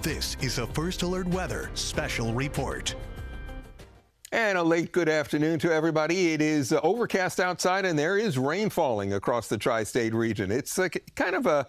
This is a First Alert Weather Special Report. And a late good afternoon to everybody. It is overcast outside and there is rain falling across the tri-state region. It's kind of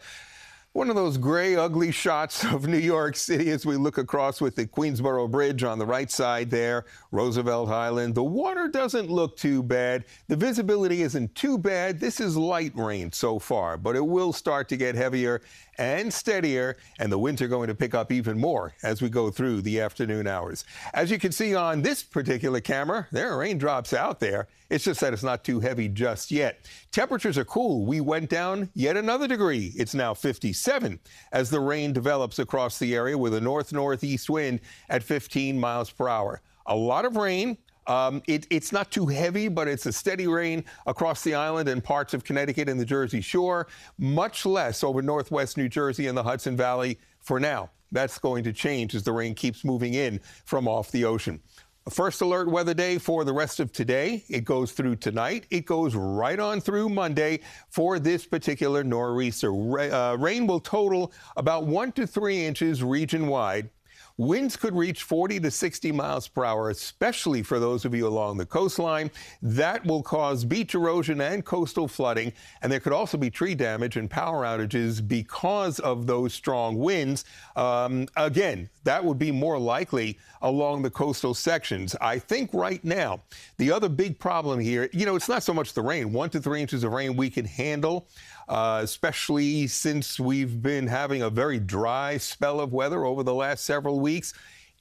one of those gray, ugly shots of New York City as we look across with the Queensboro Bridge on the right side there, Roosevelt Island. The water doesn't look too bad. The visibility isn't too bad. This is light rain so far, but it will start to get heavier and steadier, and the winds are going to pick up even more as we go through the afternoon hours. As you can see on this particular camera, there are raindrops out there. It's just that it's not too heavy just yet. Temperatures are cool. We went down yet another degree. It's now 57 as the rain develops across the area with a north-northeast wind at 15 miles per hour. A lot of rain. It's not too heavy, but it's a steady rain across the island and parts of Connecticut and the Jersey Shore. Much less over northwest New Jersey and the Hudson Valley for now. That's going to change as the rain keeps moving in from off the ocean. A first alert weather day for the rest of today. It goes through tonight. It goes right on through Monday for this particular nor'easter. Rain will total about 1 to 3 inches region-wide. Winds could reach 40 to 60 miles per hour, especially for those of you along the coastline. That will cause beach erosion and coastal flooding, and there could also be tree damage and power outages because of those strong winds. Again, that would be more likely along the coastal sections. I think right now, the other big problem here, it's not so much the rain. 1 to 3 inches of rain we can handle. Especially since we've been having a very dry spell of weather over the last several weeks.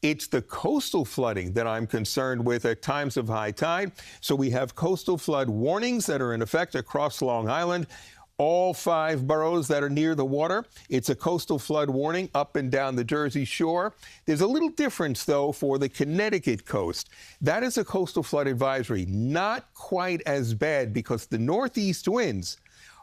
It's the coastal flooding that I'm concerned with at times of high tide. So we have coastal flood warnings that are in effect across Long Island. All 5 boroughs that are near the water, it's a coastal flood warning up and down the Jersey Shore. There's a little difference, though, for the Connecticut coast. That is a coastal flood advisory. Not quite as bad because the northeast winds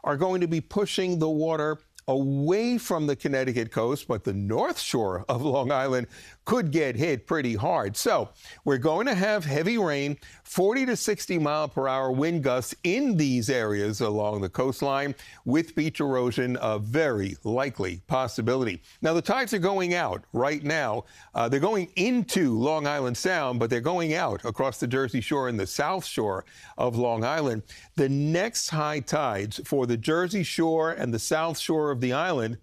are going to be pushing the water away from the Connecticut coast, but the north shore of Long Island could get hit pretty hard. So we're going to have heavy rain, 40 to 60 mile per hour wind gusts in these areas along the coastline with beach erosion a very likely possibility. Now, the tides are going out right now. They're going into Long Island Sound, but they're going out across the Jersey Shore and the south shore of Long Island. The next high tides for the Jersey Shore and the south shore of the island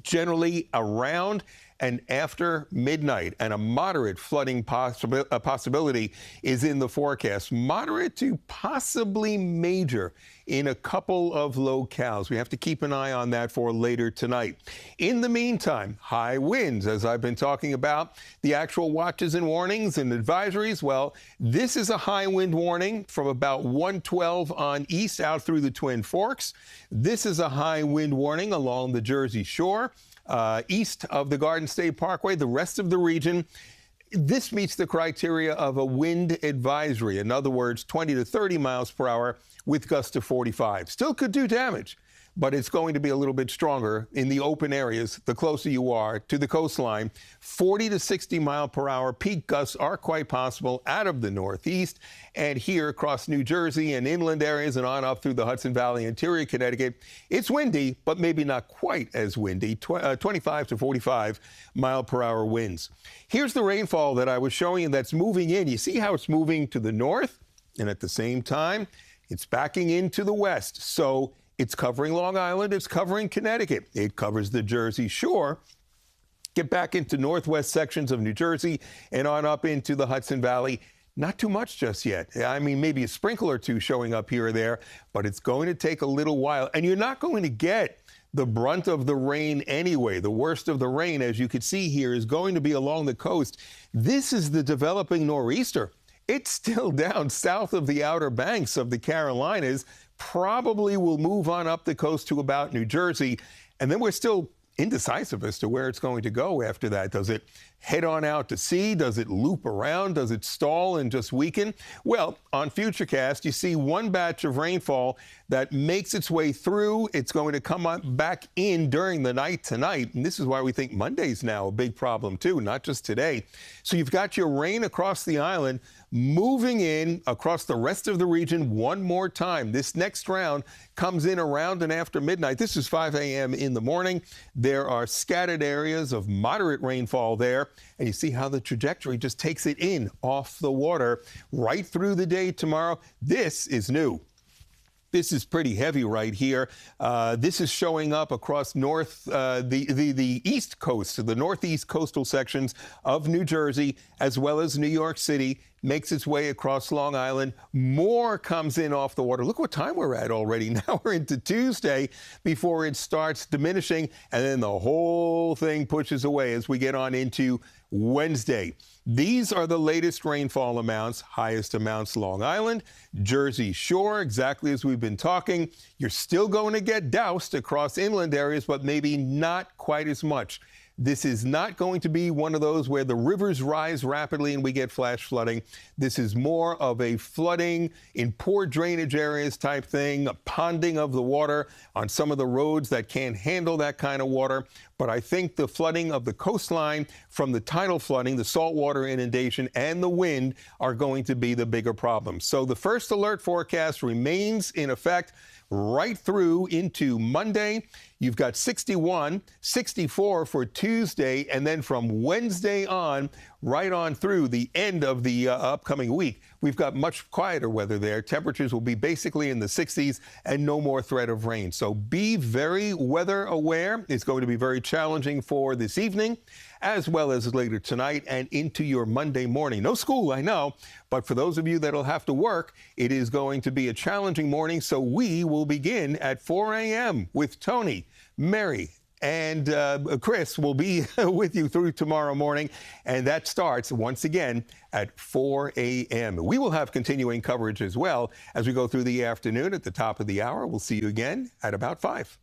generally around and after midnight, and a moderate flooding possibility is in the forecast. Moderate to possibly major in a couple of locales. We have to keep an eye on that for later tonight. In the meantime, high winds, as I've been talking about, the actual watches and warnings and advisories. Well, this is a high wind warning from about 112 on east out through the Twin Forks. This is a high wind warning along the Jersey Shore. East of the Garden State Parkway, the rest of the region, this meets the criteria of a wind advisory. In other words, 20 to 30 miles per hour with gusts of 45. Still could do damage, but it's going to be a little bit stronger in the open areas the closer you are to the coastline. 40 to 60 mile per hour peak gusts are quite possible out of the northeast and here across New Jersey and inland areas and on up through the Hudson Valley, interior Connecticut. It's windy, but maybe not quite as windy, 25 to 45 mile per hour winds. Here's the rainfall that I was showing you that's moving in. You see how it's moving to the north, and at the same time, it's backing into the west. So it's covering Long Island, it's covering Connecticut, it covers the Jersey Shore. Get back into northwest sections of New Jersey and on up into the Hudson Valley. Not too much just yet. I mean, maybe a sprinkle or two showing up here or there, but it's going to take a little while. And you're not going to get the brunt of the rain anyway. The worst of the rain, as you can see here, is going to be along the coast. This is the developing nor'easter. It's still down south of the Outer Banks of the Carolinas. Probably will move on up the coast to about New Jersey. And then we're still indecisive as to where it's going to go after that. Does it head on out to sea? Does it loop around? Does it stall and just weaken? Well, on Futurecast, you see one batch of rainfall that makes its way through. It's going to come back in during the night tonight. And this is why we think Monday's now a big problem, too, not just today. So you've got your rain across the island, moving in across the rest of the region one more time. This next round comes in around and after midnight. This is 5 a.m. in the morning. There are scattered areas of moderate rainfall there, and you see how the trajectory just takes it in off the water right through the day tomorrow. This is new. This is pretty heavy right here. This is showing up across the east coast, the northeast coastal sections of New Jersey, as well as New York City, makes its way across Long Island. More comes in off the water. Look what time we're at already. Now we're into Tuesday before it starts diminishing, and then the whole thing pushes away as we get on into Wednesday. These are the latest rainfall amounts, highest amounts Long Island, Jersey Shore, exactly as we've been talking. You're still going to get doused across inland areas, but maybe not quite as much. This is not going to be one of those where the rivers rise rapidly and we get flash flooding. This is more of a flooding in poor drainage areas type thing, a ponding of the water on some of the roads that can't handle that kind of water. But I think the flooding of the coastline from the tidal flooding, the saltwater inundation, and the wind are going to be the bigger problem. So the first alert forecast remains in effect right through into Monday. You've got 61, 64 for Tuesday, and then from Wednesday on, right on through the end of the upcoming week, we've got much quieter weather there. Temperatures will be basically in the 60s and no more threat of rain. So be very weather aware. It's going to be very challenging for this evening, as well as later tonight and into your Monday morning. No school, I know, but for those of you that'll have to work, it is going to be a challenging morning. So we will begin at 4 a.m. with Tony, Mary, and Chris will be with you through tomorrow morning, and that starts once again at 4 a.m. We will have continuing coverage as well as we go through the afternoon. At the top of the hour, we'll see you again at about 5.